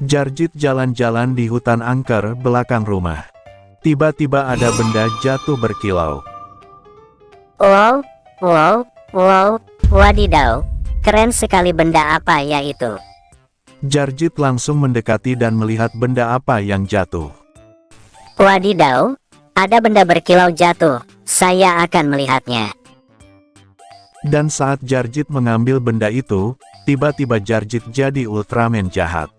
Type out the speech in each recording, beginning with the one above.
Jarjit jalan-jalan di hutan angker belakang rumah. Tiba-tiba ada benda jatuh berkilau. Wow, wow, wow, wadidaw. Keren sekali, benda apa ya itu? Jarjit langsung mendekati dan melihat benda apa yang jatuh. Wadidaw, ada benda berkilau jatuh. Saya akan melihatnya. Dan saat Jarjit mengambil benda itu, tiba-tiba Jarjit jadi Ultraman jahat.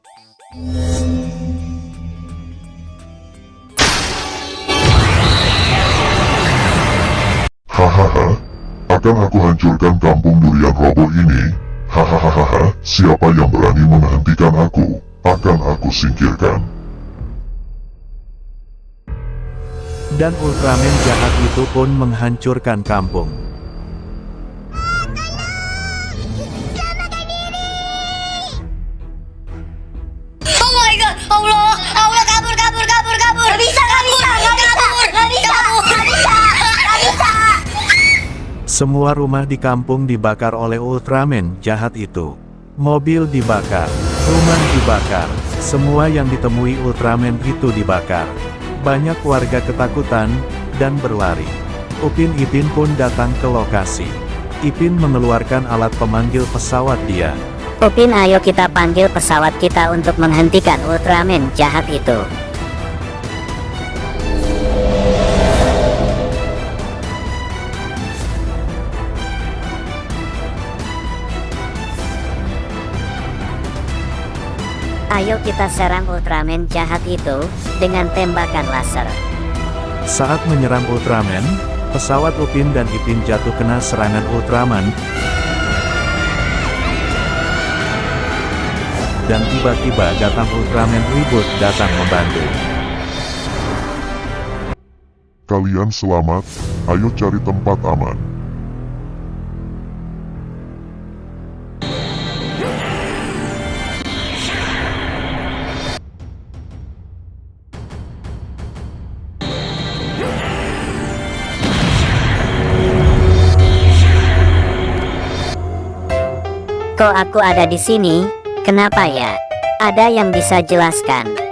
Hahaha, akan aku hancurkan kampung durian roboh ini. Hahaha, siapa yang berani menghentikan aku, akan aku singkirkan. Dan Ultraman jahat itu pun menghancurkan kampung. Oh my god, Allah, Allah, kabur. Gak bisa. Semua rumah di kampung dibakar oleh Ultraman jahat itu. Mobil dibakar, rumah dibakar, semua yang ditemui Ultraman itu dibakar. Banyak warga ketakutan dan berlari. Upin Ipin pun datang ke lokasi. Ipin mengeluarkan alat pemanggil pesawat dia. Upin, ayo kita panggil pesawat kita untuk menghentikan Ultraman jahat itu. Ayo kita serang Ultraman jahat itu dengan tembakan laser. Saat menyerang Ultraman, pesawat Upin dan Ipin jatuh kena serangan Ultraman. Dan tiba-tiba datang Ultraman ribut datang membantu. Kalian selamat, ayo cari tempat aman. Kok aku ada di sini? Kenapa ya? Ada yang bisa jelaskan?